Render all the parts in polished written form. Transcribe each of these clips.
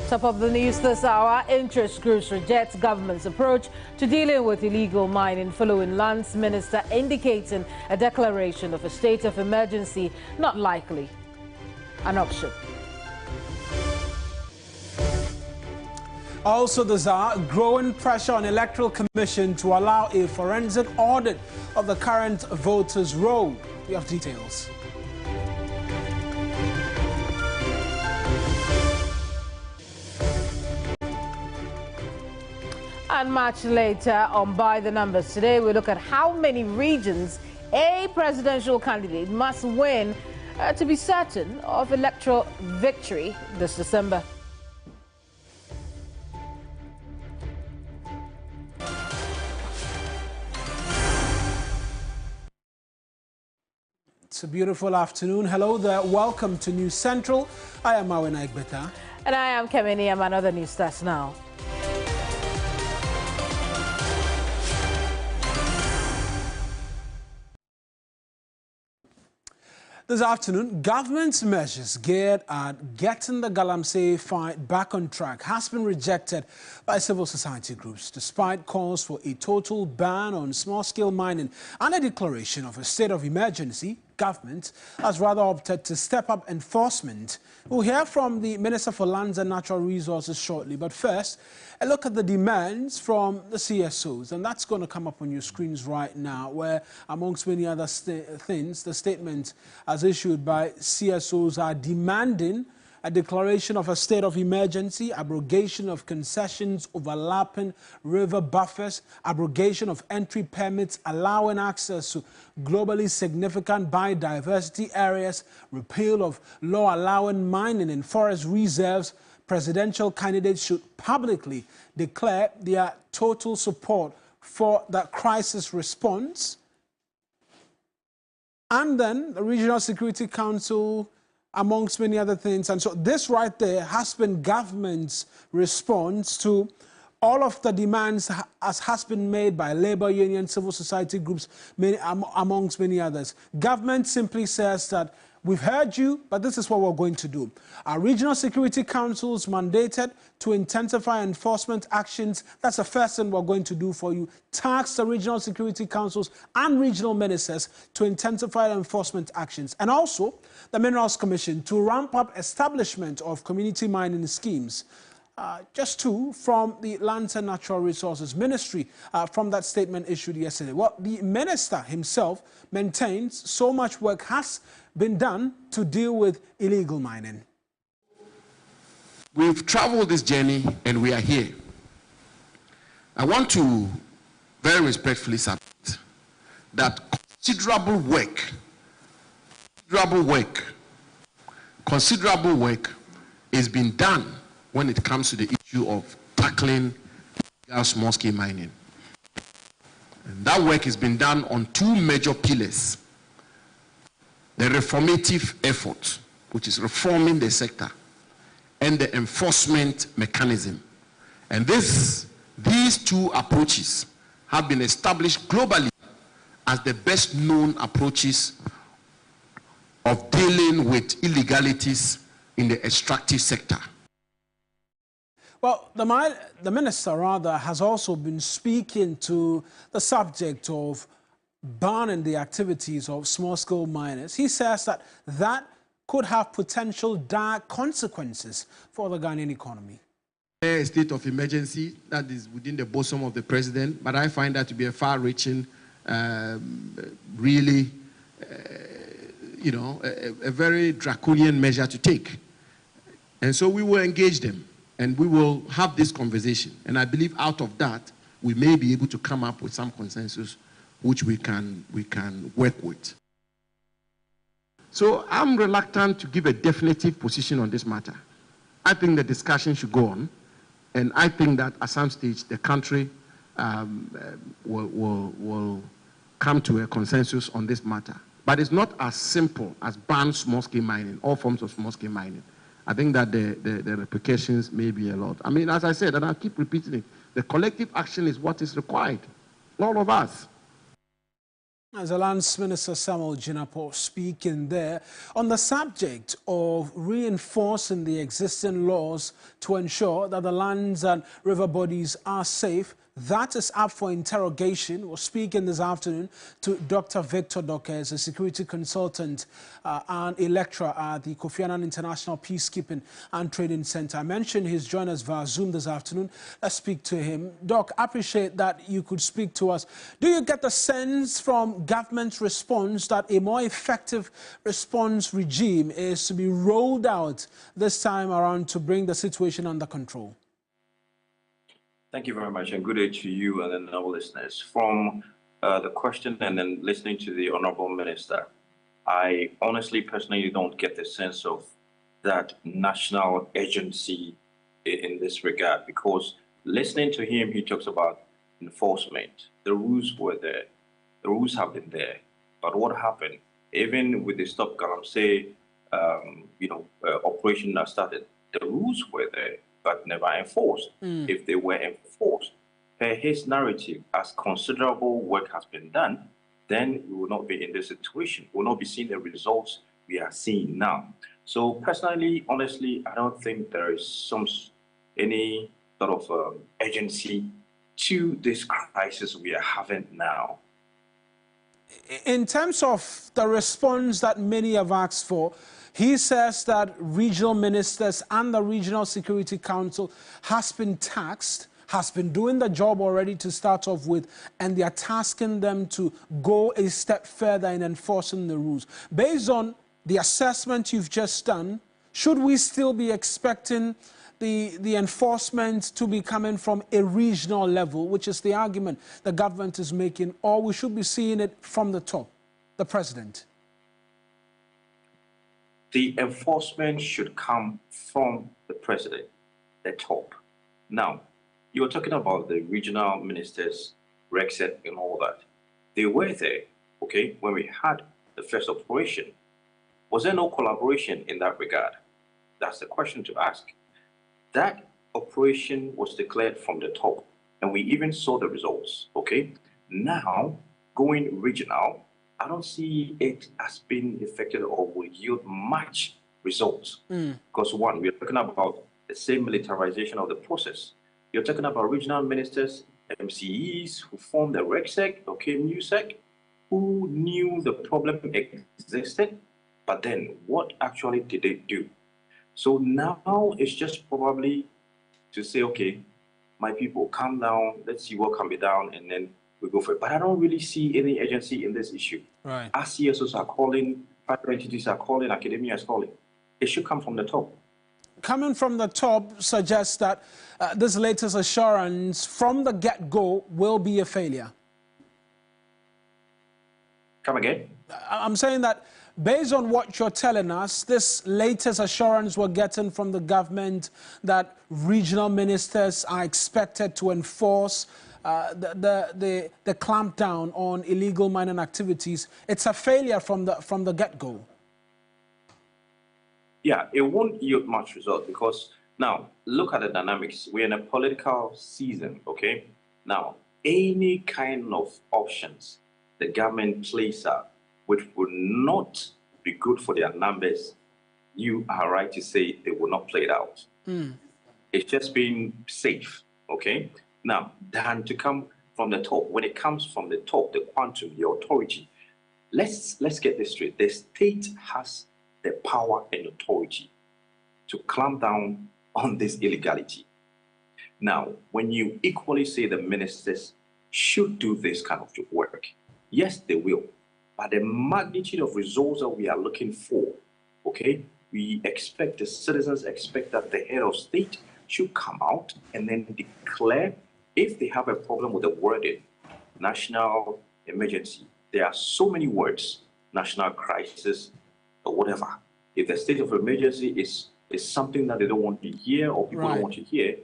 Top of the news this hour, interest groups reject government's approach to dealing with illegal mining following Lands Minister indicating a declaration of a state of emergency not likely an option. Also, there's a growing pressure on Electoral Commission to allow a forensic audit of the current voters' roll. We have details. And much later on By the Numbers today, we look at how many regions a presidential candidate must win to be certain of electoral victory this December. It's a beautiful afternoon. Hello there. Welcome to News Central. I am Mawuena Egbeta. And I am Keminni Amanor. The news starts now. This afternoon, government's measures geared at getting the Galamsey fight back on track has been rejected by civil society groups, despite calls for a total ban on small-scale mining and a declaration of a state of emergency. Government has rather opted to step up enforcement. We'll hear from the Minister for Lands and Natural Resources shortly, but first, a look at the demands from the CSOs, and that's going to come up on your screens right now, where, amongst many other things, the statement as issued by CSOs are demanding a declaration of a state of emergency, abrogation of concessions overlapping river buffers, abrogation of entry permits allowing access to globally significant biodiversity areas, repeal of law allowing mining in forest reserves. Presidential candidates should publicly declare their total support for the crisis response. And then the Regional Security Council, amongst many other things. And so this right there has been government's response to all of the demands as has been made by labor unions, civil society groups, amongst many others. Government simply says that we've heard you, but this is what we're going to do. Our regional security councils mandated to intensify enforcement actions. That's the first thing we're going to do for you. Task the regional security councils and regional ministers to intensify enforcement actions. And also the Minerals Commission to ramp up establishment of community mining schemes. Just two from the Lands and Natural Resources Ministry from that statement issued yesterday. Well, the minister himself maintains so much work has been done to deal with illegal mining. We've traveled this journey and we are here. I want to very respectfully submit that considerable work is being done when it comes to the issue of tackling small-scale mining. And that work has been done on two major pillars. The reformative effort, which is reforming the sector, and the enforcement mechanism. And these two approaches have been established globally as the best known approaches of dealing with illegalities in the extractive sector. Well, the minister, rather, has also been speaking to the subject of banning the activities of small-scale miners. He says that that could have potential dire consequences for the Ghanaian economy. A state of emergency that is within the bosom of the president, but I find that to be a far-reaching, really, a very draconian measure to take. And so we will engage them. And we will have this conversation. And I believe out of that, we may be able to come up with some consensus which we can work with. So I'm reluctant to give a definitive position on this matter. I think the discussion should go on. And I think that at some stage, the country will come to a consensus on this matter. But it's not as simple as ban small-scale mining, all forms of small-scale mining. I think that the repercussions may be a lot. I mean, as I said, and I keep repeating it, the collective action is what is required, all of us. As the Lands Minister Samuel Jinapor speaking there on the subject of reinforcing the existing laws to ensure that the lands and river bodies are safe. That is up for interrogation. We're speaking this afternoon to Dr. Victor Dokes, a security consultant and a lecturer at the Kofi Annan International Peacekeeping and Training Center. I mentioned he's joined us via Zoom this afternoon. Let's speak to him. Doc, I appreciate that you could speak to us. Do you get the sense from government's response that a more effective response regime is to be rolled out this time around to bring the situation under control? Thank you very much, and good day to you and our listeners. From the question and then listening to the Honorable Minister, I honestly, personally don't get the sense of that national agency in this regard, because listening to him, he talks about enforcement. The rules were there. The rules have been there. But what happened? Even with the Stop Galamsey, operation that started, the rules were there, but never enforced. If they were enforced, per his narrative, as considerable work has been done, then we will not be in this situation. We will not be seeing the results we are seeing now. So personally, honestly, I don't think there is any sort of agency to this crisis we are having now. In terms of the response that many have asked for, he says that regional ministers and the Regional Security Council has been taxed, has been doing the job already to start off with, and they are tasking them to go a step further in enforcing the rules. Based on the assessment you've just done, should we still be expecting the enforcement to be coming from a regional level, which is the argument the government is making, or we should be seeing it from the top, the president? The enforcement should come from the president, the top. Now, you were talking about the regional ministers, Rexet and all that. They were there, okay, when we had the first operation. Was there no collaboration in that regard? That's the question to ask. That operation was declared from the top, and we even saw the results, okay? Now, going regional, I don't see it as being effective or will yield much results. Because one, we're talking about the same militarization of the process. You're talking about regional ministers, MCEs who formed the RECSEC, okay, NUSEC, who knew the problem existed, but then what actually did they do? So now it's just probably to say, okay, my people, calm down, let's see what can be done, and then we go for it. But I don't really see any agency in this issue. Right. RCSOs are calling, private entities are calling, academia is calling. It should come from the top. Coming from the top suggests that this latest assurance from the get-go will be a failure. Come again? I'm saying that based on what you're telling us, this latest assurance we're getting from the government that regional ministers are expected to enforce the clampdown on illegal mining activities, it's a failure from the get-go. Yeah, it won't yield much result because now look at the dynamics. We're in a political season, okay? Now, any kind of options the government plays out, which would not be good for their numbers, you are right to say they will not play it out. It's just being safe, okay? Now, than to come from the top. When it comes from the top, the quantum, the authority, let's get this straight. The state has the power and authority to clamp down on this illegality. Now, when you equally say the ministers should do this kind of work, yes, they will. But the magnitude of results that we are looking for, okay, we expect, the citizens expect that the head of state should come out and then declare if they have a problem with the wording, national emergency. There are so many words, national crisis, or whatever. If the state of emergency is something that they don't want to hear or people don't want to hear,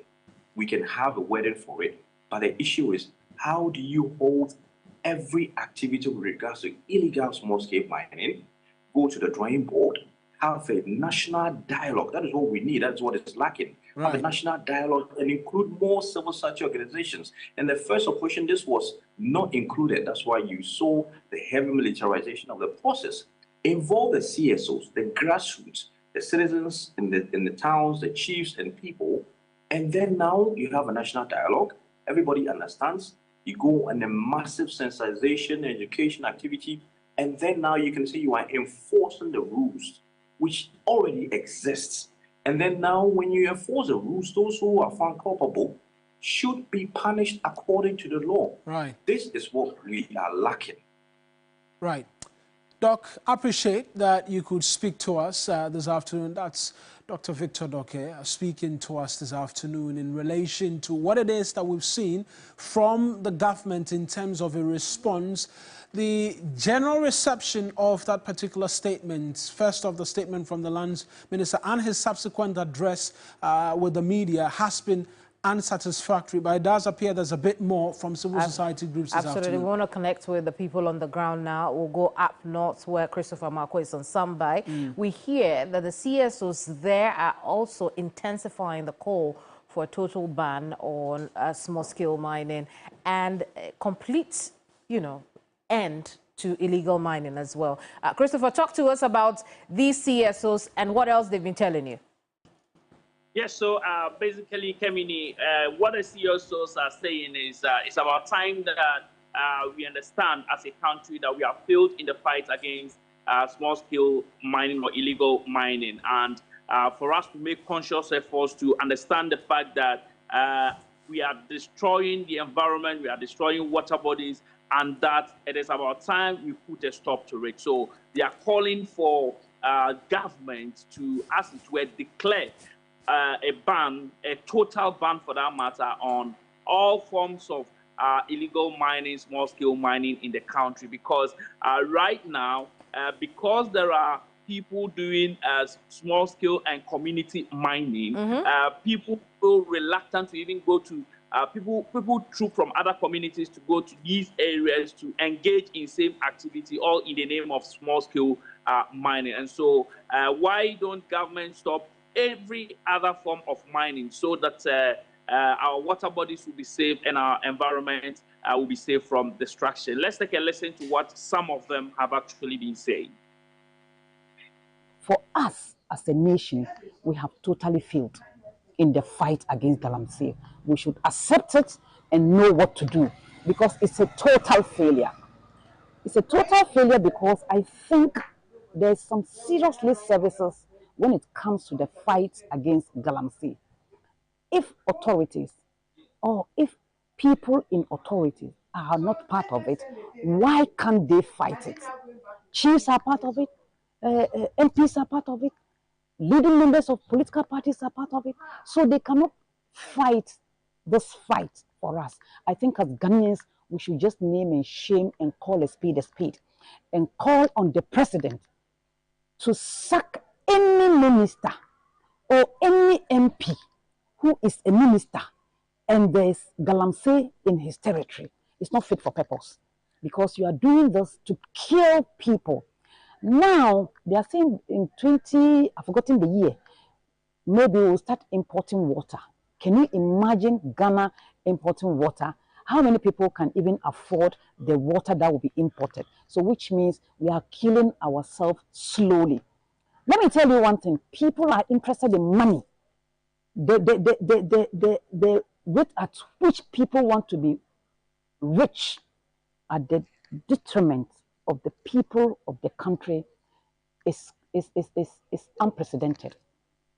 we can have a wording for it. But the issue is, how do you hold every activity with regards to illegal small-scale mining, go to the drawing board, have a national dialogue. That is what we need. That is what is lacking. Right. Have a national dialogue and include more civil society organizations. And the first opposition, this was not included. That's why you saw the heavy militarization of the process. Involve the CSOs, the grassroots, the citizens in the towns, the chiefs and people. And then now you have a national dialogue. Everybody understands. You go on a massive sensitization, education activity. And then now you can say you are enforcing the rules which already exists. And then now when you enforce the rules, those who are found culpable should be punished according to the law. Right. This is what we are lacking. Right. Doc, appreciate that you could speak to us this afternoon. That's Dr. Victor Doke speaking to us this afternoon in relation to what it is that we've seen from the government in terms of a response. The general reception of that particular statement, first of the statement from the Lands Minister and his subsequent address with the media, has been unsatisfactory, but it does appear there's a bit more from civil society groups this Absolutely. afternoon. We want to connect with the people on the ground now. We'll go up north where Christopher Marco is on Sambai. We hear that the CSOs there are also intensifying the call for a total ban on small-scale mining and complete, end to illegal mining as well. Christopher, talk to us about these CSOs and what else they've been telling you. Yes, so basically, Keminni, what the CSOs are saying is it's about time that we understand as a country that we have failed in the fight against small-scale mining or illegal mining. And for us to make conscious efforts to understand the fact that we are destroying the environment, we are destroying water bodies, and that it is about time we put a stop to it. So they are calling for government to, as it were, declare a ban, a total ban for that matter, on all forms of illegal mining, small-scale mining in the country. Because right now, because there are people doing small-scale and community mining, people feel reluctant to even go to people from other communities to go to these areas to engage in same activity, all in the name of small-scale mining. And so why don't government stop every other form of mining so that our water bodies will be safe and our environment will be safe from destruction? Let's take a listen to what some of them have actually been saying. For us as a nation, we have totally failed in the fight against galamsey. We should accept it and know what to do, because it's a total failure. It's a total failure because I think there's some serious services when it comes to the fight against galamsey. If authorities or if people in authorities are not part of it, why can't they fight it? Chiefs are part of it, MPs are part of it, leading members of political parties are part of it, so they cannot fight this fight for us. I think as Ghanaians, we should just name and shame and call a spade, and call on the president to sack any minister or any MP who is a minister and there is galamsey in his territory. It's not fit for purpose, because you are doing this to kill people. Now, they are saying in I've forgotten the year, maybe we'll start importing water. Can you imagine Ghana importing water? How many people can even afford the water that will be imported? So which means we are killing ourselves slowly. Let me tell you one thing. People are interested in money. The rate at which people want to be rich at the detriment of the people of the country is unprecedented.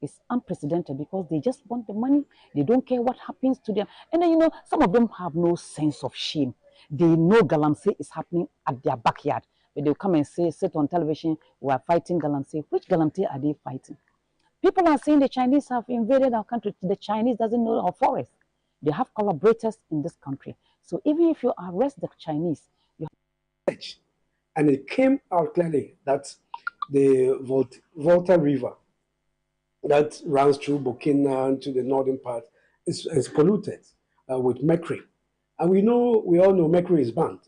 It's unprecedented because they just want the money. They don't care what happens to them. And then, some of them have no sense of shame. They know galamsey is happening at their backyard. But they'll come and sit on television, we are fighting galamsey. Which galamsey are they fighting? People are saying the Chinese have invaded our country. The Chinese doesn't know our forest. They have collaborators in this country. So even if you arrest the Chinese, you have... And it came out clearly that the Volta River that runs through Burkina to the northern part is polluted with mercury. And we all know mercury is banned.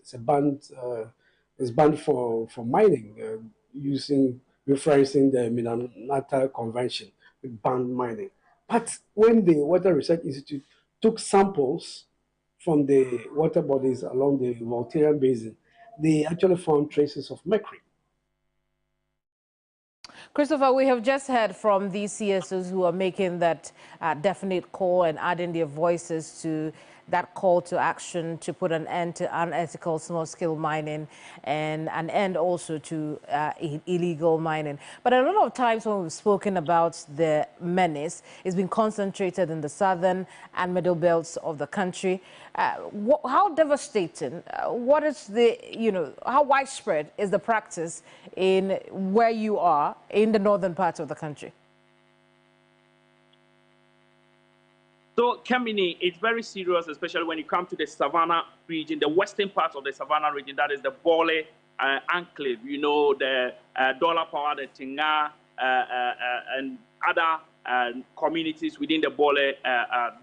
It's banned for mining using referencing the Minamata Convention with banned mining. But when the Water Research Institute took samples from the water bodies along the Voltarian Basin, they actually found traces of mercury. Christopher, we have just heard from these CSOs who are making that definite call and adding their voices to that call to action to put an end to unethical small-scale mining and an end also to illegal mining. But a lot of times when we've spoken about the menace, it's been concentrated in the southern and middle belts of the country. How devastating, what is the, how widespread is the practice in where you are in the northern part of the country? So, Keminni, it's very serious, especially when you come to the Savannah region, the western part of the Savannah region, that is the Bole enclave, the Dollar Power, the Tinga, and other communities within the Bole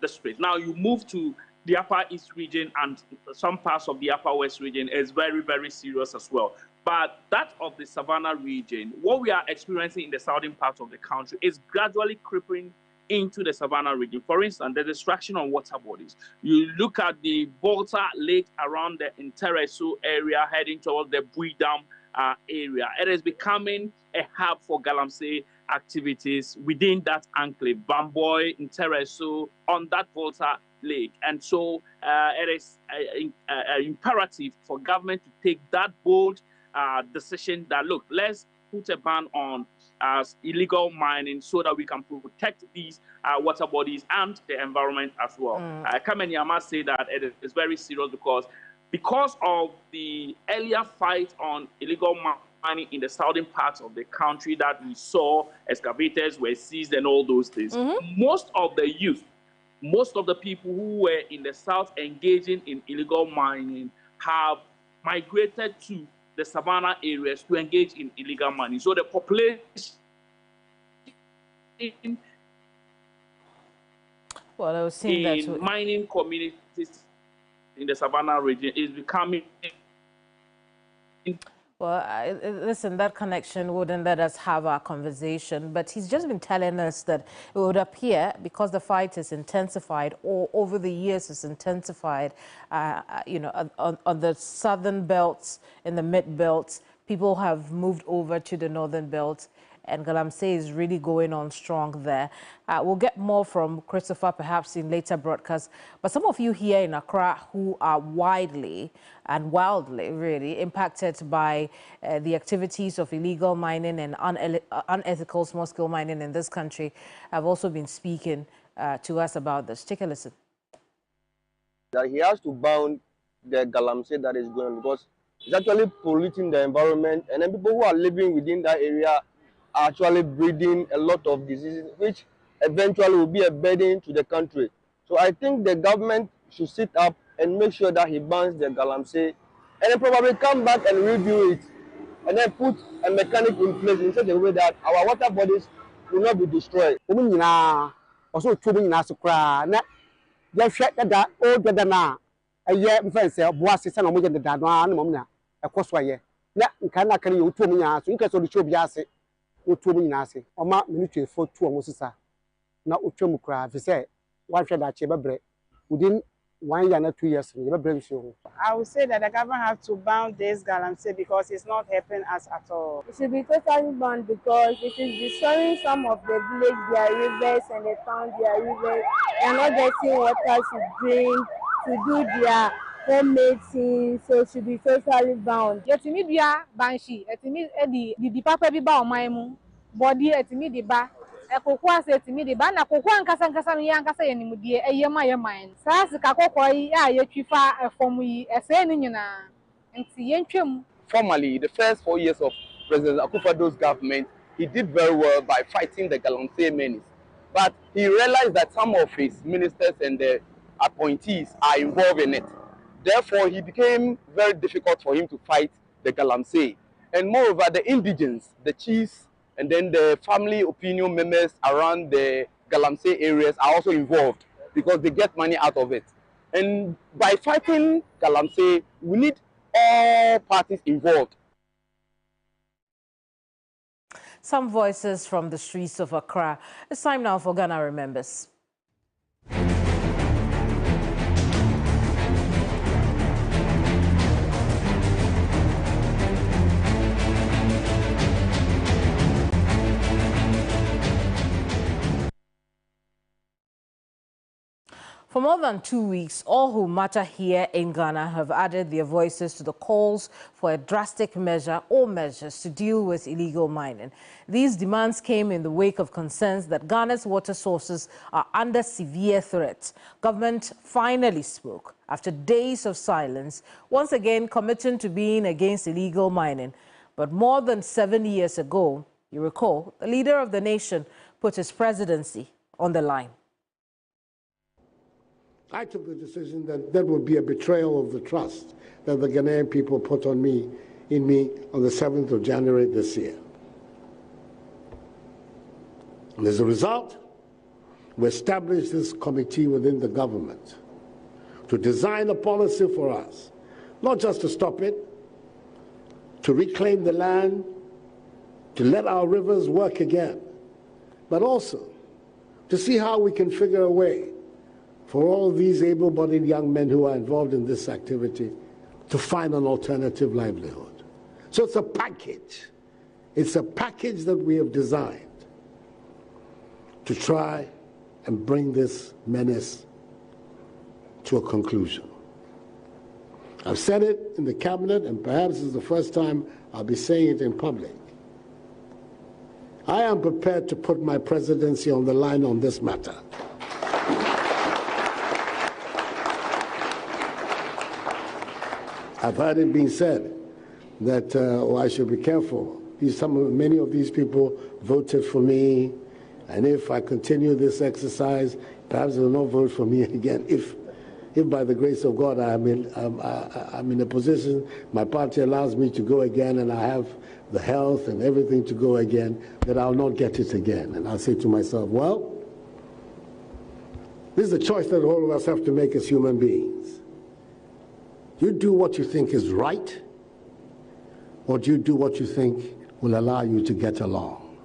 district. Now, you move to the Upper East region and some parts of the Upper West region is very, very serious as well. But that of the Savannah region, what we are experiencing in the southern part of the country is gradually creeping into the Savannah region. For instance, the destruction of water bodies. You look at the Volta Lake around the Intereso area heading towards the Bui Dam area. It is becoming a hub for galamsey activities within that enclave, Bamboy, Intereso, on that Volta Lake. And so it is imperative for government to take that bold decision that, look, let's put a ban on illegal mining so that we can protect these water bodies and the environment as well. Keminni, I must say that it is very serious because of the earlier fight on illegal mining in the southern parts of the country that we saw, excavators were seized and all those things. Most of the youth, most of the people who were in the south engaging in illegal mining have migrated to the Savannah areas to engage in illegal mining. So the population in mining communities in the Savannah region is becoming... Well, listen, that connection wouldn't let us have our conversation, but he's just been telling us that it would appear, because the fight is intensified, or over the years it's intensified, on the southern belts, in the mid belts, people have moved over to the northern belt, and galamsey is really going on strong there. We'll get more from Christopher perhaps in later broadcasts, but some of you here in Accra who are widely and wildly really impacted by the activities of illegal mining and unethical small-scale mining in this country have also been speaking to us about this. Take a listen. That he has to bound the galamsey that is going on because it's actually polluting the environment, and then people who are living within that area are actually breeding a lot of diseases, which eventually will be a burden to the country. So I think the government should sit up and make sure that he bans the galamsey, and then probably come back and review it, and then put a mechanic in place in such a way that our water bodies will not be destroyed. Within 1 year and 2 years, I would say that the government have to ban this galamsey because it's not helping us at all. It should be totally banned because it is destroying some of the village, their rivers, and the town, their rivers. They are not getting water to drink, to do their homemade things, so it should be totally banned. Yetimi bia banshi, yetimi di papa bi ba o maimu, body yetimi di ba. Ekoko ase yetimi di ba na koko ankasa no ya ankasa ye nimudie eyema ye man. Sa sika kokko yi a yetwifa efom yi ese ni nyina. Nti yentwem. Formally, the first 4 years of President Akufo-Addo's government, he did very well by fighting the galamsey menace. But he realized that some of his ministers and the appointees are involved in it. Therefore, he became very difficult for him to fight the galamsey. And moreover, the indigents, the chiefs, and then the family opinion members around the galamsey areas are also involved because they get money out of it. And by fighting galamsey, we need all parties involved. Some voices from the streets of Accra. It's time now for Ghana Remembers. For more than 2 weeks, all who matter here in Ghana have added their voices to the calls for a drastic measure or measures to deal with illegal mining. These demands came in the wake of concerns that Ghana's water sources are under severe threat. Government finally spoke after days of silence, once again committing to being against illegal mining. But more than 7 years ago, you recall, the leader of the nation put his presidency on the line. I took the decision that that would be a betrayal of the trust that the Ghanaian people put in me on the 7th of January this year. And as a result, we established this committee within the government to design a policy for us, not just to stop it, to reclaim the land, to let our rivers work again, but also to see how we can figure a way for all these able-bodied young men who are involved in this activity to find an alternative livelihood. So it's a package. It's a package that we have designed to try and bring this menace to a conclusion. I've said it in the cabinet, and perhaps it's the first time I'll be saying it in public. I am prepared to put my presidency on the line on this matter. I've heard it being said that I should be careful. Many of these people voted for me, and if I continue this exercise, perhaps they will not vote for me again. If by the grace of God I'm in a position, my party allows me to go again, and I have the health and everything to go again, that I'll not get it again. And I'll say to myself, well, this is a choice that all of us have to make as human beings. You do what you think is right, or do you do what you think will allow you to get along?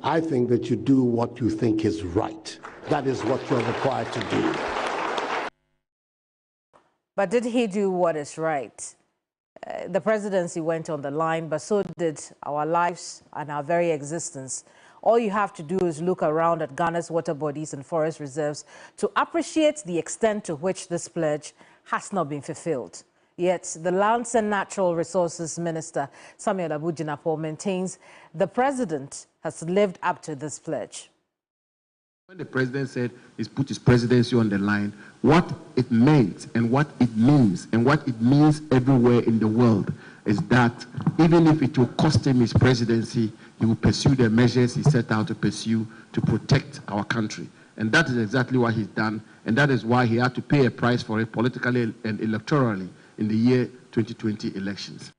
I think that you do what you think is right. That is what you're required to do. But did he do what is right? The presidency went on the line, but so did our lives and our very existence. All you have to do is look around at Ghana's water bodies and forest reserves to appreciate the extent to which this pledge has not been fulfilled. Yet the Lands and Natural Resources Minister, Samuel Abu-Jinapor, maintains the president has lived up to this pledge. When the president said he's put his presidency on the line, what it meant and what it means and what it means everywhere in the world is that even if it will cost him his presidency, he will pursue the measures he set out to pursue to protect our country. And that is exactly what he's done, and that is why he had to pay a price for it politically and electorally in the year 2020 elections.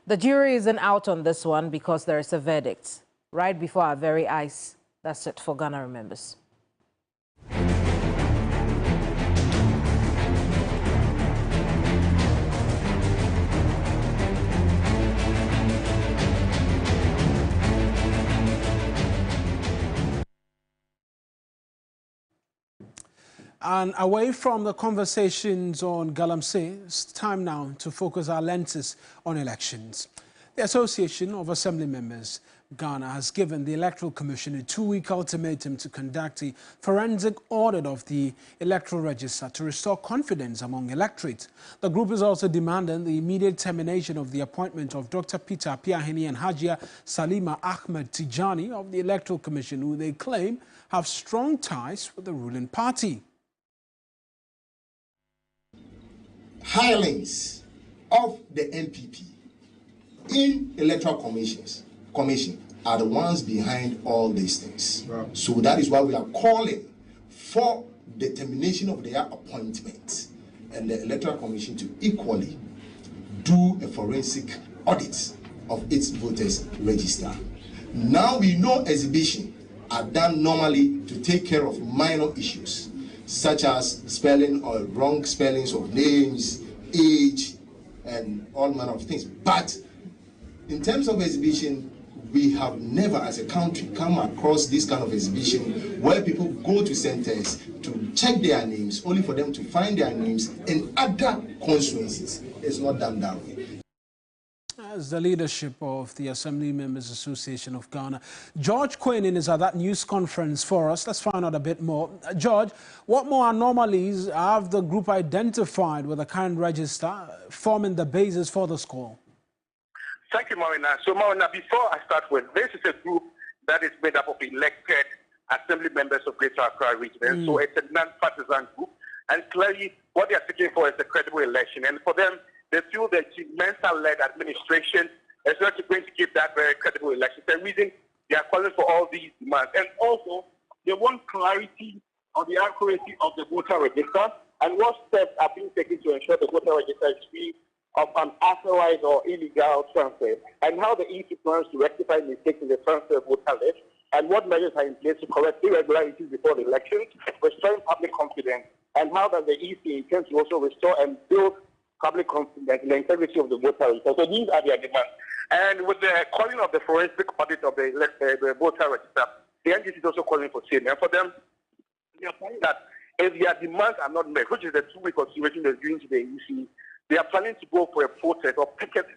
The jury isn't out on this one because there is a verdict right before our very eyes. That's it for Ghana Remembers. And away from the conversations on Galamsey, it's time now to focus our lenses on elections. The Association of Assembly Members Ghana has given the Electoral Commission a 2-week ultimatum to conduct a forensic audit of the electoral register to restore confidence among electorate. The group is also demanding the immediate termination of the appointment of Dr. Peter Appiatse and Hajia Salima Ahmed Tijani of the Electoral Commission, who they claim have strong ties with the ruling party. Hirelings of the NPP in electoral commission are the ones behind all these things. Wow. So that is why we are calling for the termination of their appointment and the electoral commission to equally do a forensic audit of its voters register. Now we know exhibitions are done normally to take care of minor issues such as spelling or wrong spellings of names, age, and all manner of things. But in terms of exhibition, we have never as a country come across this kind of exhibition where people go to centers to check their names only for them to find their names in other constituencies. It's not done that way. As the leadership of the Assembly Members Association of Ghana, George Quenin is at that news conference for us. Let's find out a bit more. George, what more anomalies have the group identified with the current register forming the basis for this call? Thank you, Mawuena. So, Mawuena, before I start with, this is a group that is made up of elected Assembly members of Greater Accra region. So it's a non-partisan group. And clearly, what they are seeking for is a credible election. And for them, they feel that Mensa-led administration is not going to give that very credible election. The reason they are calling for all these demands. And also, they want clarity on the accuracy of the voter register and what steps are being taken to ensure the voter register is free of unauthorized or illegal transfer, and how the EC plans to rectify mistakes in the transfer of voter list, and what measures are in place to correct irregularities before the elections, restoring public confidence, and how does the EC intend to also restore and build public confidence in the integrity of the voter register. So these are their demands. And with the calling of the forensic audit of the voter register, the NDC is also calling for same. And for them, they are saying that if their demands are not met, which is the 2-week consideration they're giving to the EC, they are planning to go for a protest or picket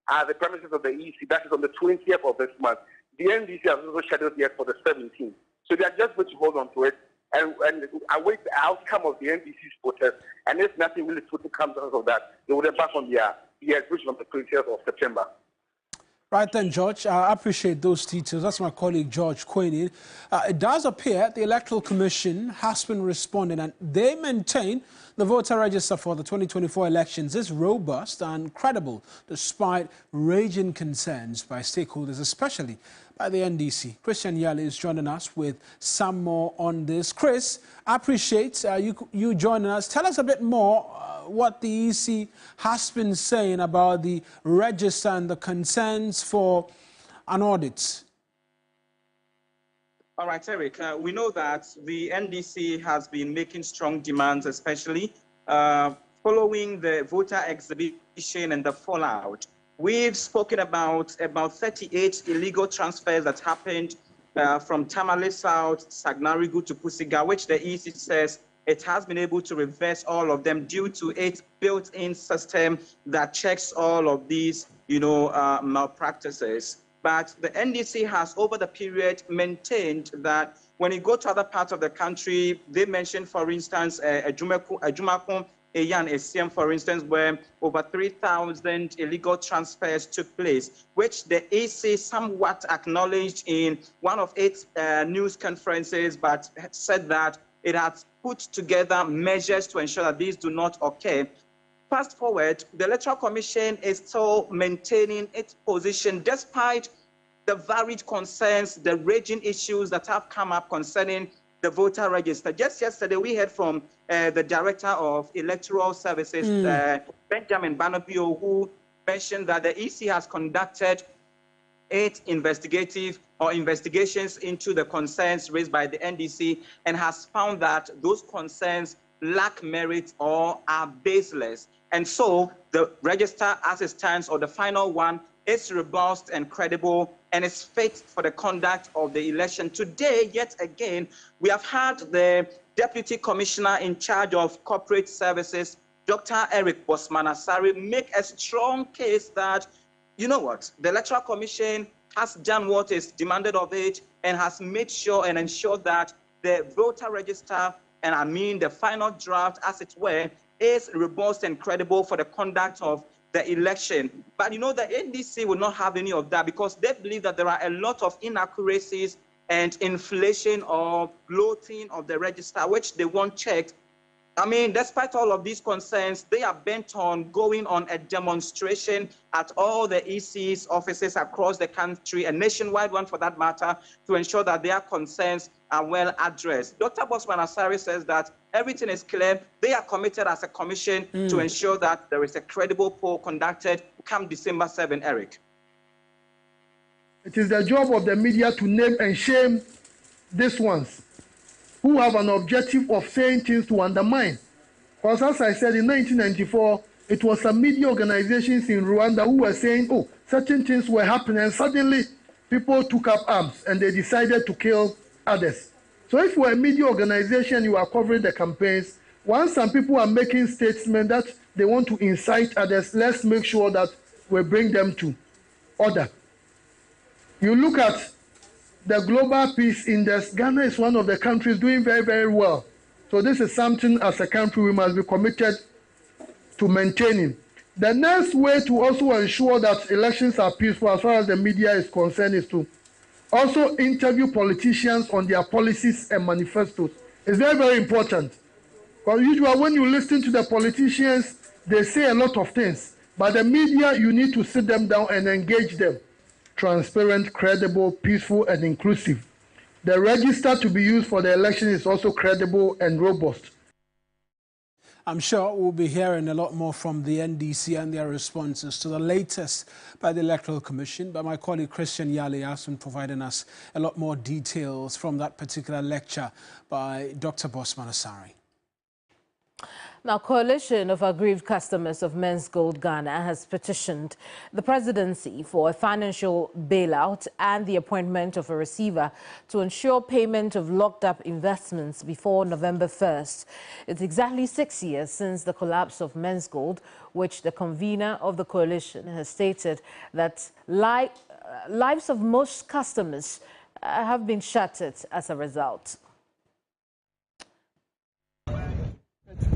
at the premises of the EC. That is on the 20th of this month. The NDC has also scheduled yet for the 17th. So they are just going to hold on to it and await the outcome of the NDC's protest. And if nothing really fruitful comes out of that, they will embark on the exhibition on the 20th of September. Right then, George, I appreciate those details. That's my colleague, George Quenin. It does appear the Electoral Commission has been responding, and they maintain the voter register for the 2024 elections is robust and credible, despite raging concerns by stakeholders, especially by the NDC. Christian Yale is joining us with some more on this. Chris, I appreciate you joining us. Tell us a bit more what the EC has been saying about the register and the concerns for an audit. All right, Eric, we know that the NDC has been making strong demands, especially following the voter exhibition and the fallout. We've spoken about 38 illegal transfers that happened from Tamale South, Sagnarigu to Pusiga, which the EC says it has been able to reverse all of them due to its built-in system that checks all of these, malpractices. But the NDC has, over the period, maintained that when you go to other parts of the country, they mentioned, for instance, Ejumakun, Eyan, Esiem, for instance, where over 3,000 illegal transfers took place, which the EC somewhat acknowledged in one of its news conferences, but said that it has put together measures to ensure that these do not occur. Fast forward, the Electoral Commission is still maintaining its position despite the varied concerns, the raging issues that have come up concerning the voter register. Just yesterday, we heard from the Director of Electoral Services, Benjamin Banobio, who mentioned that the EC has conducted 8 investigations into the concerns raised by the NDC and has found that those concerns lack merit or are baseless. And so the register as it stands, or the final one, is robust and credible and is fit for the conduct of the election. Today, yet again, we have had the Deputy Commissioner in charge of Corporate Services, Dr. Eric Bosman-Asare, make a strong case that, you know what, the Electoral Commission has done what is demanded of it and has made sure and ensured that the voter register, and I mean the final draft, as it were, is robust and credible for the conduct of the election. But you know, the NDC will not have any of that because they believe that there are a lot of inaccuracies and inflation or bloating of the register, which they want checked. I mean, despite all of these concerns, they are bent on going on a demonstration at all the EC's offices across the country, a nationwide one for that matter, to ensure that their concerns are well addressed. Dr. Bosman-Asare says that everything is clear. They are committed as a commission to ensure that there is a credible poll conducted come December 7, Eric. It is the job of the media to name and shame these ones who have an objective of saying things to undermine. Because as I said, in 1994, it was some media organizations in Rwanda who were saying, oh, certain things were happening, and suddenly people took up arms and they decided to kill others. So if you're a media organization, you are covering the campaigns, once some people are making statements that they want to incite others, let's make sure that we bring them to order. You look at the Global Peace Index, Ghana is one of the countries doing very, very well. So this is something as a country we must be committed to maintaining. The next way to also ensure that elections are peaceful as far as the media is concerned is to also interview politicians on their policies and manifestos. It's very, very important. Because usually when you listen to the politicians, they say a lot of things. But the media, you need to sit them down and engage them. Transparent, credible, peaceful, and inclusive. The register to be used for the election is also credible and robust. I'm sure we'll be hearing a lot more from the NDC and their responses to the latest by the Electoral Commission. But my colleague Christian Yale has been providing us a lot more details from that particular lecture by Dr. Bosman Asari. Now, Coalition of Aggrieved Customers of Men's Gold Ghana has petitioned the presidency for a financial bailout and the appointment of a receiver to ensure payment of locked-up investments before November 1st. It's exactly 6 years since the collapse of Men's Gold, which the convener of the coalition has stated that lives of most customers have been shattered as a result.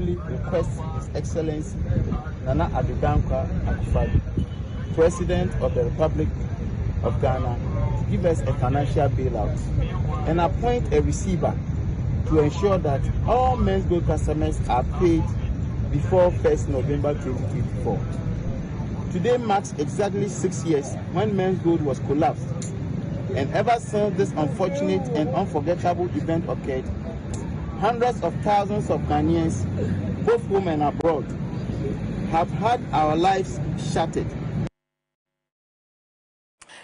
Request His Excellency Nana Addo Dankwa Akufo-Addo, President of the Republic of Ghana, to give us a financial bailout and appoint a receiver to ensure that all Men's Gold customers are paid before 1st November 2024. Today marks exactly 6 years when Men's Gold was collapsed, and ever since this unfortunate and unforgettable event occurred, hundreds of thousands of Ghanaians, both home and abroad, have had our lives shattered.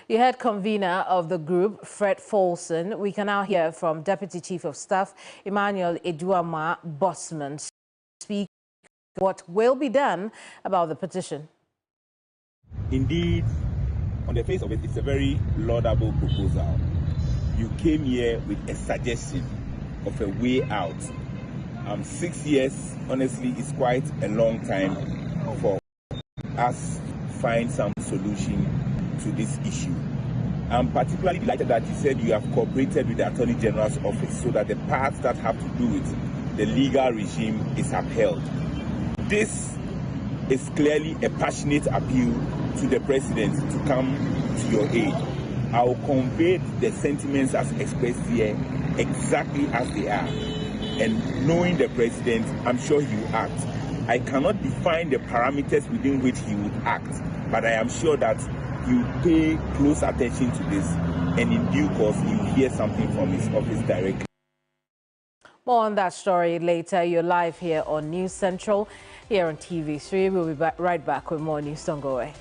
You heard convener of the group, Fred Folson. We can now hear from Deputy Chief of Staff, Emmanuel Eduama Bosman, speak what will be done about the petition. Indeed, on the face of it, it's a very laudable proposal. You came here with a suggestion of a way out. 6 years, honestly, is quite a long time for us to find some solution to this issue. I'm particularly delighted that you said you have cooperated with the Attorney General's office so that the parts that have to do with the legal regime is upheld. This is clearly a passionate appeal to the President to come to your aid. I will convey the sentiments as expressed here exactly as they are. And knowing the President, I'm sure he will act. I cannot define the parameters within which he would act, but I am sure that he will pay close attention to this, and in due course, he will hear something from his office directly. More on that story later. You're live here on News Central, here on TV3. We'll be right back with more news. Don't go away.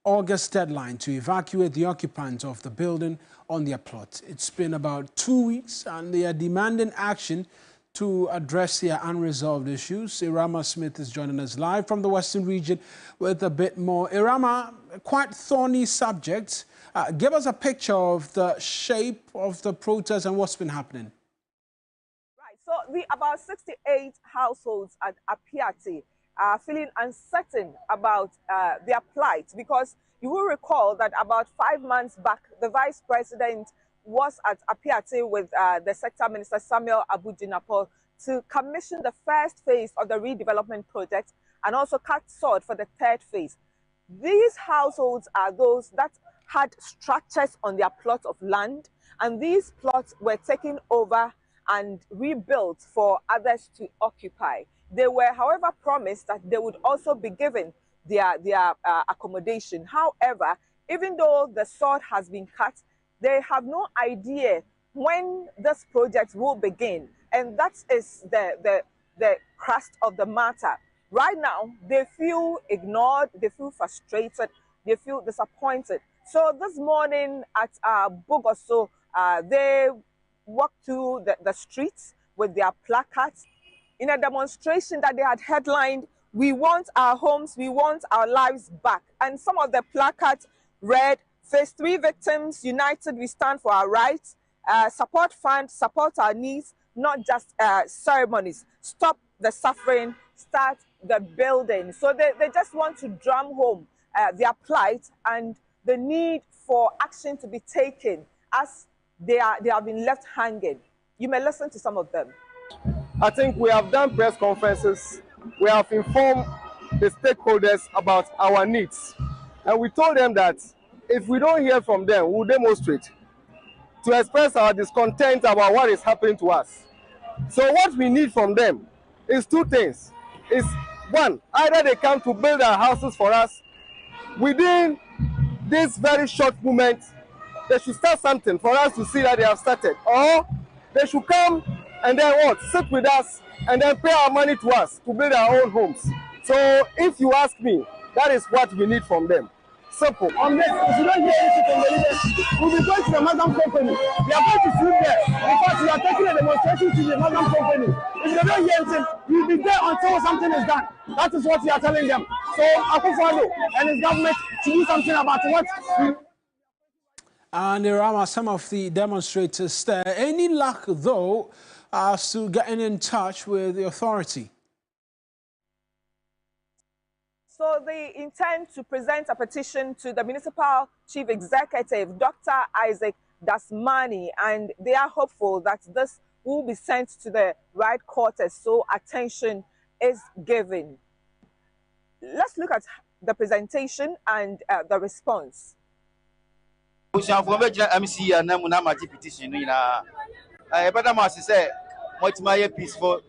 August deadline to evacuate the occupants of the building on their plot. It's been about 2 weeks and they are demanding action to address their unresolved issues. Irama Smith is joining us live from the Western region with a bit more. Irama, quite thorny subject. Give us a picture of the shape of the protest and what's been happening. Right, so about 68 households at Appiatse are feeling uncertain about their plight, because you will recall that about 5 months back, the Vice President was at Appiatse with the Sector Minister Samuel Abu-Jinapor to commission the first phase of the redevelopment project and also cut sod for the third phase. These households are those that had structures on their plot of land, and these plots were taken over and rebuilt for others to occupy. They were, however, promised that they would also be given their accommodation. However, even though the sod has been cut, they have no idea when this project will begin. And that is the crust of the matter. Right now, they feel ignored, they feel frustrated, they feel disappointed. So this morning at Bogoso, they walked through the streets with their placards in a demonstration that they had headlined, "We want our homes, we want our lives back." And some of the placards read, "Phase 3 victims, united we stand for our rights. Support fund, support our needs, not just ceremonies. Stop the suffering, start the building." So they just want to drum home their plight and the need for action to be taken as they have been left hanging. You may listen to some of them. I think we have done press conferences. We have informed the stakeholders about our needs. And we told them that if we don't hear from them, we'll demonstrate to express our discontent about what is happening to us. So what we need from them is two things. Is one, either they come to build our houses for us within this very short moment. They should start something for us to see that they have started, or they should come and then what? Sit with us and then pay our money to us to build our own homes. So if you ask me, that is what we need from them. Simple. On this, if you don't hear anything from the leaders, we'll be going to the Muslim company. We are going to sleep there because we are taking a demonstration to the Muslim company. If they don't hear anything, we'll be there until something is done. That is what we are telling them. So Akufo-Addo and his government to do something about what. And there are some of the demonstrators there. Any luck, though, as to getting in touch with the authority? So they intend to present a petition to the Municipal Chief Executive, Dr. Isaac Dasmani, and they are hopeful that this will be sent to the right quarters so attention is given. Let's look at the presentation and the response. Peaceful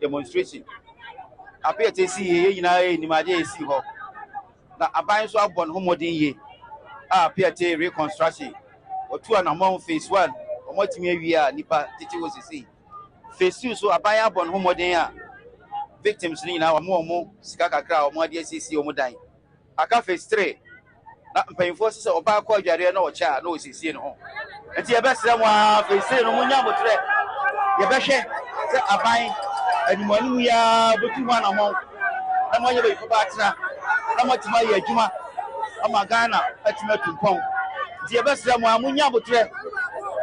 demonstration. Appiatse na aban so abon homodin ye Appiatse reconstruction otu anamon phase 1 omotimi awia nipa titi wo sisi phase 2 so aban abon homodin a victims ni na omo sika kakra omo de sisi omo dan aka phase 3 na mpanyfo sisi oba kwa adware na ocha na osisi no ho enti ye besere mo phase 3 no munya motre ye behwe se aban animanu ya botu ho anamon na mo ye be ko ba tra amatima ye adwuma amagana atima tumpon die besere mo amunya botre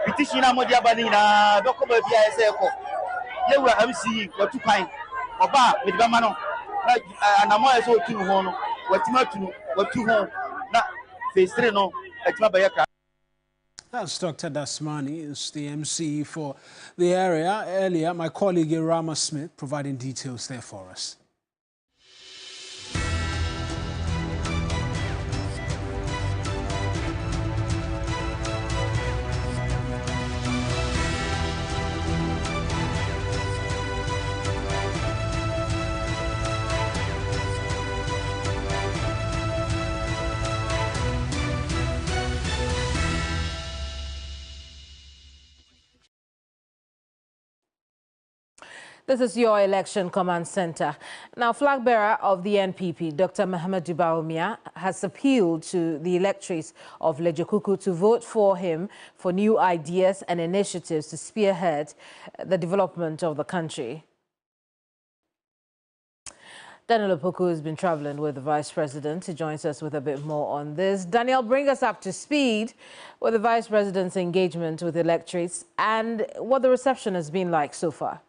petition na mo dia bani na dokoba bia ese ko yewura MC watu kwan oba mediba ma no na anamo ese otu ho no watima tunu watu ho na phase 3 no atima ba yakra. That's Dr. Dasmani, is the MC for the area. Earlier, my colleague Irama Smith providing details there for us. This is your election command center. Now, flag bearer of the NPP, Dr. Mohamed Baumia, has appealed to the electorates of Lejokuku to vote for him for new ideas and initiatives to spearhead the development of the country. Daniel Opoku has been traveling with the Vice President. He joins us with a bit more on this. Daniel, bring us up to speed with the Vice President's engagement with electorates and what the reception has been like so far.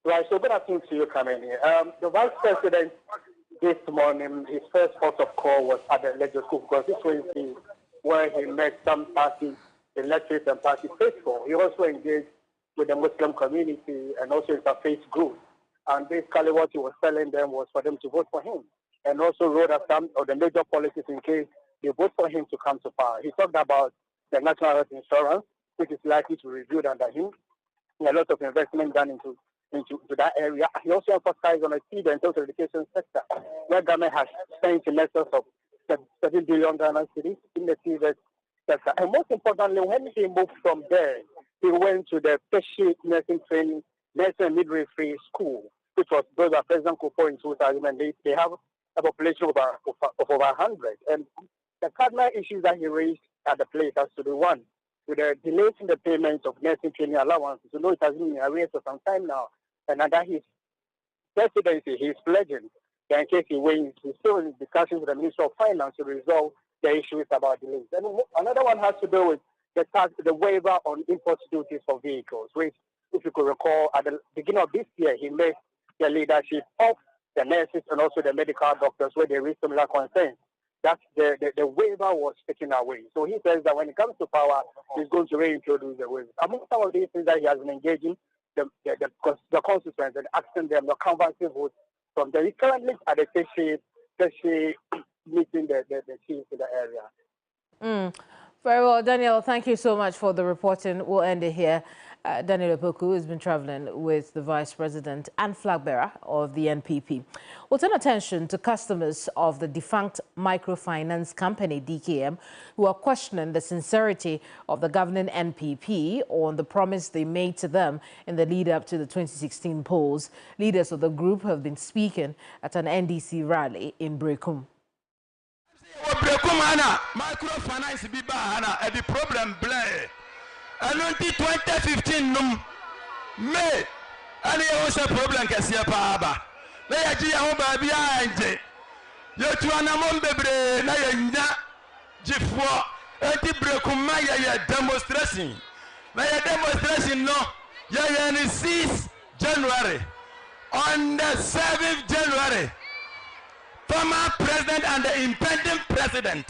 Right, so good afternoon to you, Keminni. The Vice President this morning, his first port of call was at the Lejokuku constituency, where he met some party electorates and party faithful. He also engaged with the Muslim community and also interfaith groups. And basically what he was telling them was for them to vote for him, and also wrote up some of the major policies in case they vote for him to come to power. He talked about the national health insurance, which is likely to be reviewed under him, and a lot of investment done into that area. He also emphasized on the seed and total education sector, where government has spent in excess of 7 billion Ghana cedis in the seed sector. And most importantly, when he moved from there, he went to the special nursing training, nursing and midwifery school, which was built by President Kufuor in 2008. They have a population of over 100. And the cardinal issues that he raised at the place has to do, one, with the delays in the payment of nursing training allowances. You know, it has been in arrears for some time now. And under his presidency, he's pledging that in case he wins, he's still in discussions with the Minister of Finance to resolve the issues about delays. And another one has to do with the waiver on import duties for vehicles, which, if you could recall, at the beginning of this year, he made the leadership of the nurses and also the medical doctors where they raised similar concerns that the waiver was taken away. So he says that when it comes to power, he's going to reintroduce the waiver. Among some of these things that he has been engaging the constituents and asking them the canvassing votes from them. He's currently at the session meeting the chiefs in the area. Very well, Daniel, thank you so much for the reporting. We'll end it here. Daniel Opoku has been traveling with the Vice President and flag bearer of the NPP. We'll turn attention to customers of the defunct microfinance company, DKM, who are questioning the sincerity of the governing NPP on the promise they made to them in the lead up to the 2016 polls. Leaders of the group have been speaking at an NDC rally in Brekum. Microfinance be bad, the problem bleh. And until 2015, May, and there was a problem. Cassia Paba. They are Gia behind you to an among the Naya Jifwa, Brekumaya demonstration. They are demonstration no, Yayan is 6th January. On the 7th January, former president and the impending president,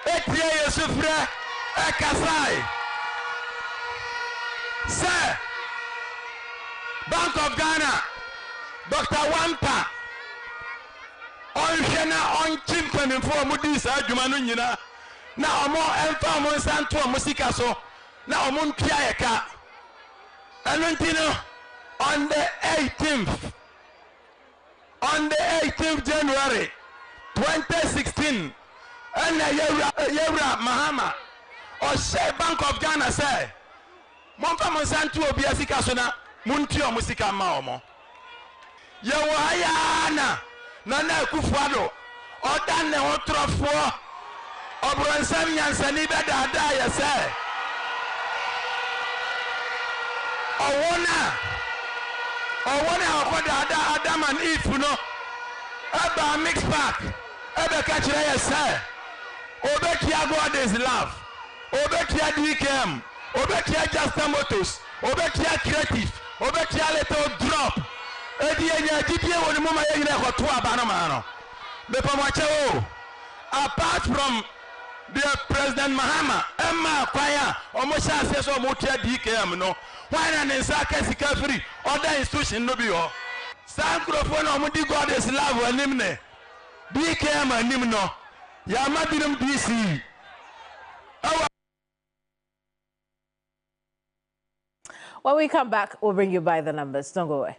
Appiatse Sufre Ekasai. Sir, Bank of Ghana, Dr. Wampa, on Shena on Chimpen for Moody's Jumanunina. Now, more Enfam Santo Musicaso, now Mun Piaeka, and on the 18th, January 2016, and Yera Mahama, or say Bank of Ghana, say. Monfa monsantu obi asika so na muntio musika ma omo ye wo ayana na Kufuado odan ne hotrofo obronsan nyansani be dada ye se owona okoda Adam and Eve no eba mix pack ebe ka kire ye se obekia God is love obekia DKM Obekia Just Motors, Obekia Creative, Obekia Little Drop. Apart from the President Mahama, Emma Kwaya, Omosha says Omotia DKM, no. Why not in Saka Free, other institution no be all. Sankrofon Omudi God is love and Nimne. DKM and Nimno. Yamadinum DC. When we come back, we'll bring you by the numbers. Don't go away.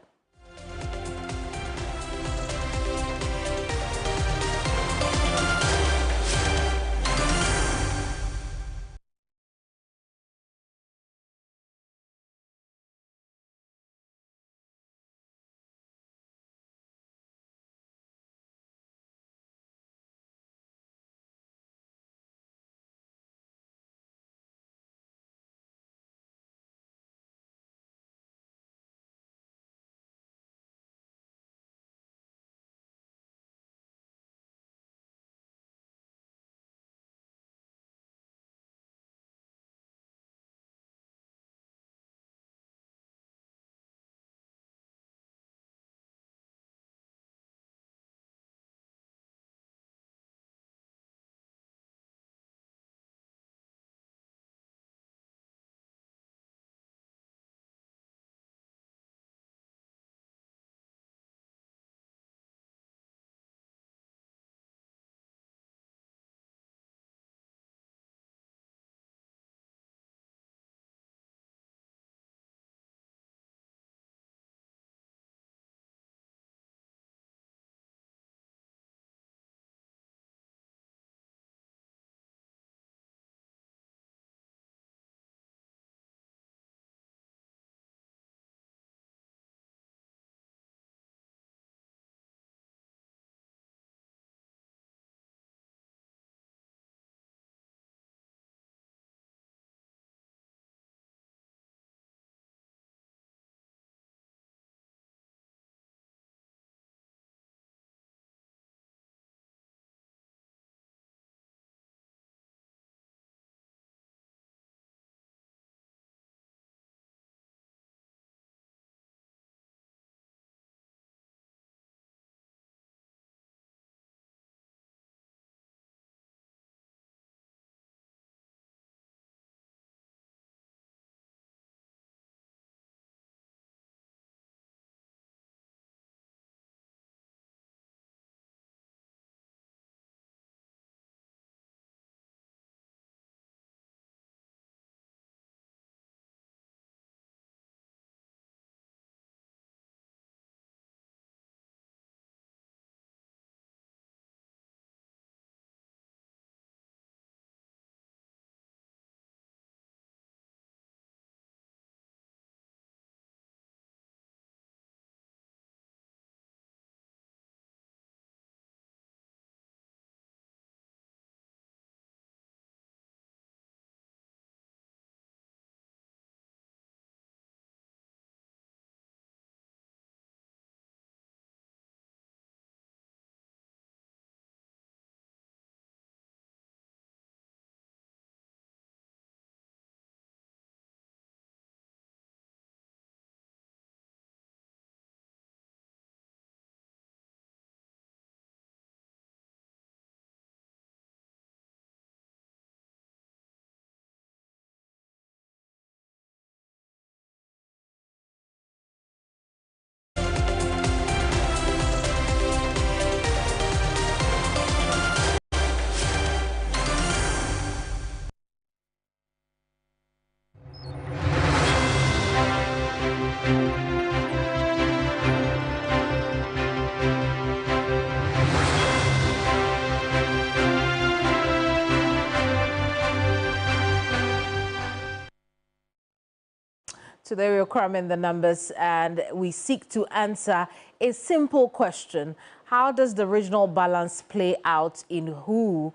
Today we're cramming the numbers and we seek to answer a simple question. How does the regional balance play out in who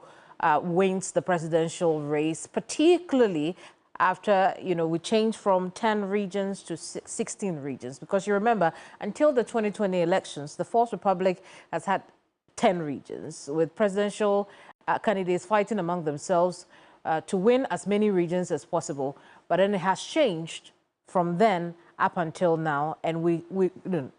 wins the presidential race, particularly after, we changed from 10 regions to 16 regions? Because you remember, until the 2020 elections, the Fourth Republic has had 10 regions, with presidential candidates fighting among themselves to win as many regions as possible. But then it has changed from then up until now, and we're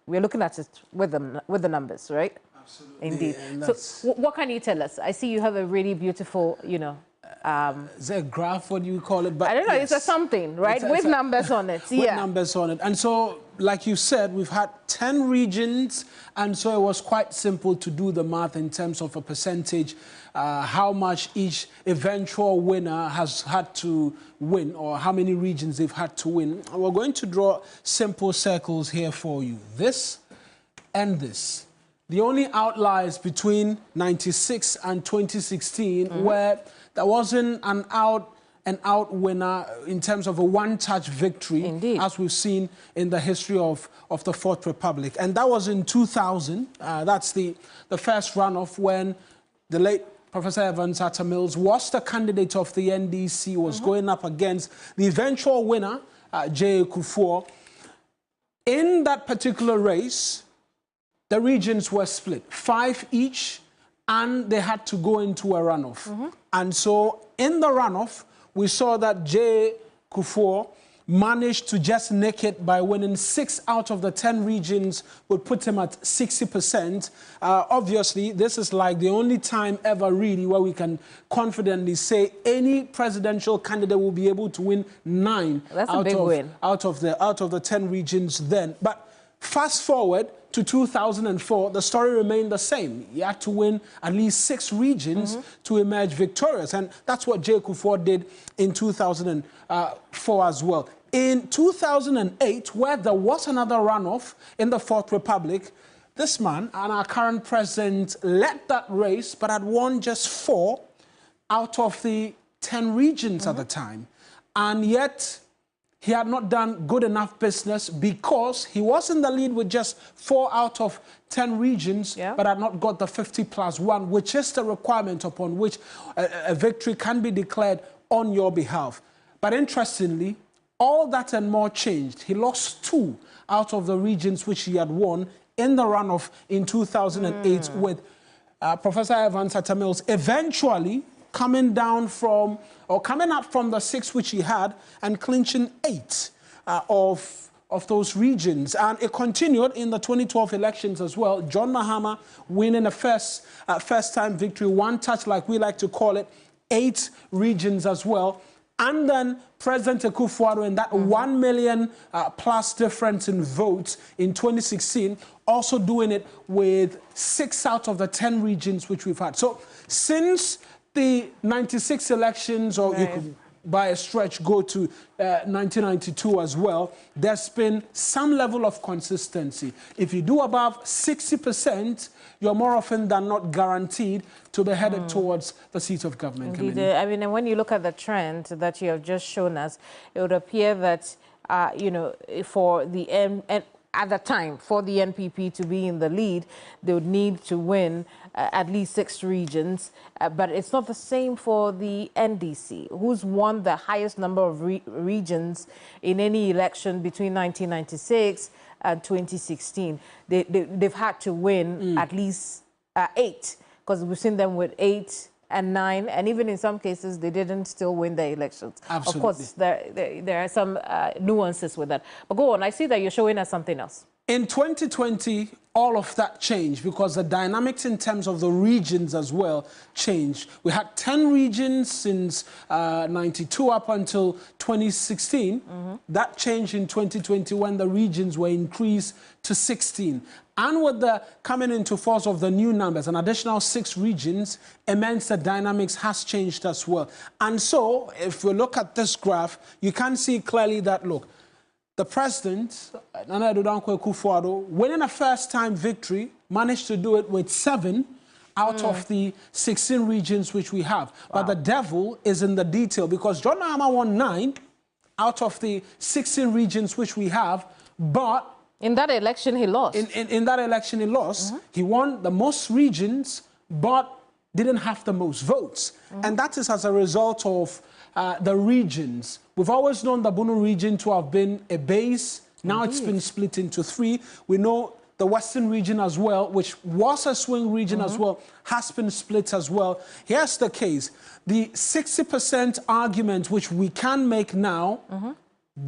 looking at it with the numbers, right? Absolutely. Indeed. So what can you tell us? I see you have a really beautiful, is it a graph? What do you call it? But I don't know. Yes. It's a something, right? With numbers on it. With numbers on it. And so, like you said, we've had 10 regions, and so it was quite simple to do the math in terms of a percentage, how much each eventual winner has had to win, or how many regions they've had to win. And we're going to draw simple circles here for you. This and this. The only outliers between 96 and 2016 where there wasn't an out winner in terms of a one-touch victory, indeed, as we've seen in the history of the Fourth Republic. And that was in 2000. That's the first runoff when the late Professor Evans Atta Mills was the candidate of the NDC, was going up against the eventual winner, J. Kufuor. In that particular race, the regions were split, 5 each, and they had to go into a runoff. And so in the runoff, we saw that J. Kufuor managed to just nick it by winning 6 out of the 10 regions, would put him at 60%. Obviously, this is like the only time ever really where we can confidently say any presidential candidate will be able to win 9 out of the 10 regions then. But fast forward to 2004, the story remained the same. You had to win at least 6 regions to emerge victorious. And that's what J. Kufuor did in 2004 as well. In 2008, where there was another runoff in the Fourth Republic, this man and our current president led that race, but had won just 4 out of the 10 regions at the time. And yet, he had not done good enough business because he was in the lead with just 4 out of 10 regions, but had not got the 50+1, which is the requirement upon which a victory can be declared on your behalf. But interestingly, all that and more changed. He lost 2 out of the regions which he had won in the runoff in 2008 with Professor Evans Atta Mills eventually coming up from the 6 which he had and clinching 8 of those regions. And it continued in the 2012 elections as well. John Mahama winning a first-time victory, one touch like we like to call it, 8 regions as well. And then President Akufo-Addo in that 1 million plus difference in votes in 2016, also doing it with 6 out of the 10 regions which we've had. So since the 96 elections, or you could, by a stretch, go to 1992 as well, there's been some level of consistency. If you do above 60%, you're more often than not guaranteed to be headed towards the seat of government. Indeed. I mean, and when you look at the trend that you have just shown us, it would appear that, for the at the time, for the NPP to be in the lead, they would need to win at least 6 regions. But it's not the same for the NDC, who's won the highest number of regions in any election between 1996 and 2016. They've had to win at least 8, because we've seen them with 8 and 9, and even in some cases, they didn't still win the elections. Absolutely. Of course, there are some nuances with that. But go on, I see that you're showing us something else. In 2020, all of that changed because the dynamics in terms of the regions as well changed. We had 10 regions since 92 up until 2016. That changed in 2020 when the regions were increased to 16. And with the coming into force of the new numbers, an additional 6 regions, it means the dynamics has changed as well. And so, if we look at this graph, you can see clearly that, look, the president, Nana Addo Akufo-Addo, winning a first-time victory, managed to do it with 7 out of the 16 regions which we have. Wow. But the devil is in the detail, because John Mahama won 9, out of the 16 regions which we have, but in that election he lost. In that election he lost. He won the most regions, but didn't have the most votes. And that is as a result of the regions. We've always known the Bono region to have been a base. Now it's been split into 3. We know the Western region as well, which was a swing region as well, has been split as well. Here's the case. The 60% argument which we can make now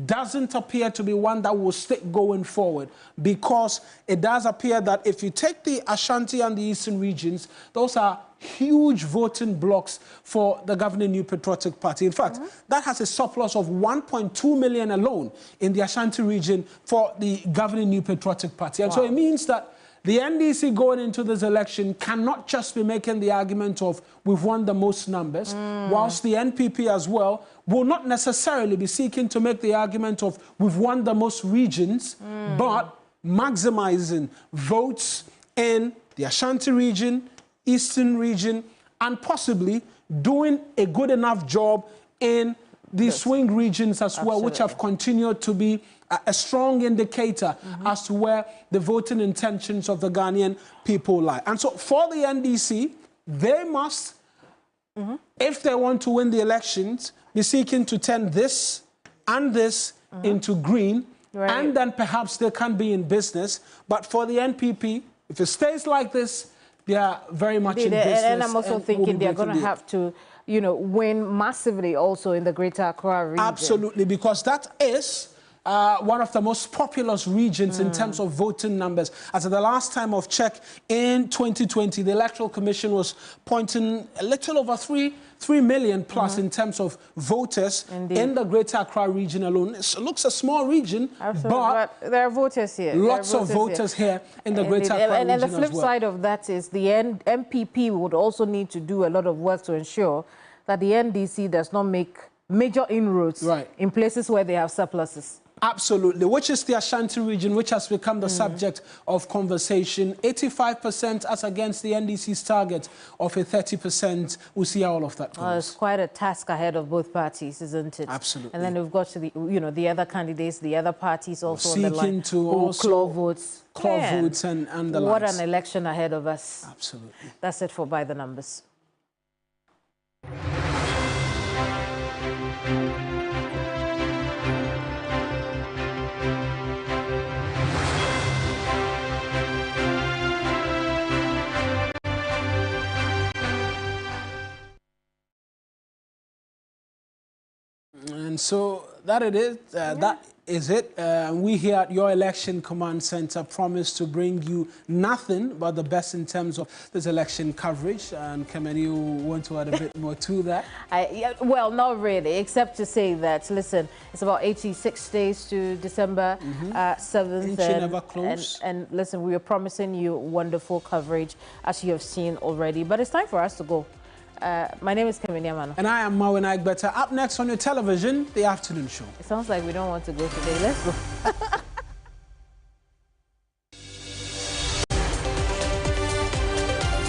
doesn't appear to be one that will stick going forward, because it does appear that if you take the Ashanti and the Eastern regions, those are huge voting blocks for the governing New Patriotic Party. In fact, that has a surplus of 1.2 million alone in the Ashanti region for the governing New Patriotic Party. And so it means that the NDC going into this election cannot just be making the argument of we've won the most numbers, whilst the NPP as well will not necessarily be seeking to make the argument of we've won the most regions, but maximizing votes in the Ashanti region, Eastern region, and possibly doing a good enough job in the swing regions as well, which have continued to be a strong indicator as to where the voting intentions of the Ghanaian people lie. And so for the NDC, they must, if they want to win the elections, be seeking to turn this and this into green, and then perhaps they can be in business. But for the NPP, if it stays like this, they are very much in business. And I'm also thinking they're going to have to, you know, win massively also in the Greater Accra region. Absolutely, because that is one of the most populous regions in terms of voting numbers. As at the last time of check in 2020, the Electoral Commission was pointing a little over 3 million plus in terms of voters in the Greater Accra region alone. It looks a small region, but there are voters here. Lots of voters here in the Greater Accra region and the flip side of that is the MPP would also need to do a lot of work to ensure that the NDC does not make major inroads in places where they have surpluses. Absolutely, which is the Ashanti region, which has become the subject of conversation. 85% as against the NDC's target of a 30%. We'll see how all of that goes. It's quite a task ahead of both parties, isn't it? Absolutely. And then we've got to the, you know, the other candidates, the other parties also seeking on the line to also claw votes. Votes and the What likes. an election ahead of us. Absolutely. That's it for By the Numbers. And so that is it. We here at your Election Command Center promise to bring you nothing but the best in terms of this election coverage. And Keminni, you want to add a bit more to that? Well, not really, except to say that, listen, it's about 86 days to December 7th. Ain't you never close? And listen, we are promising you wonderful coverage, as you have seen already. But it's time for us to go. My name is Keminni Amanor. And I am Mawuena Egbeta. Up next on your television, The Afternoon Show. It sounds like we don't want to go today. Let's go.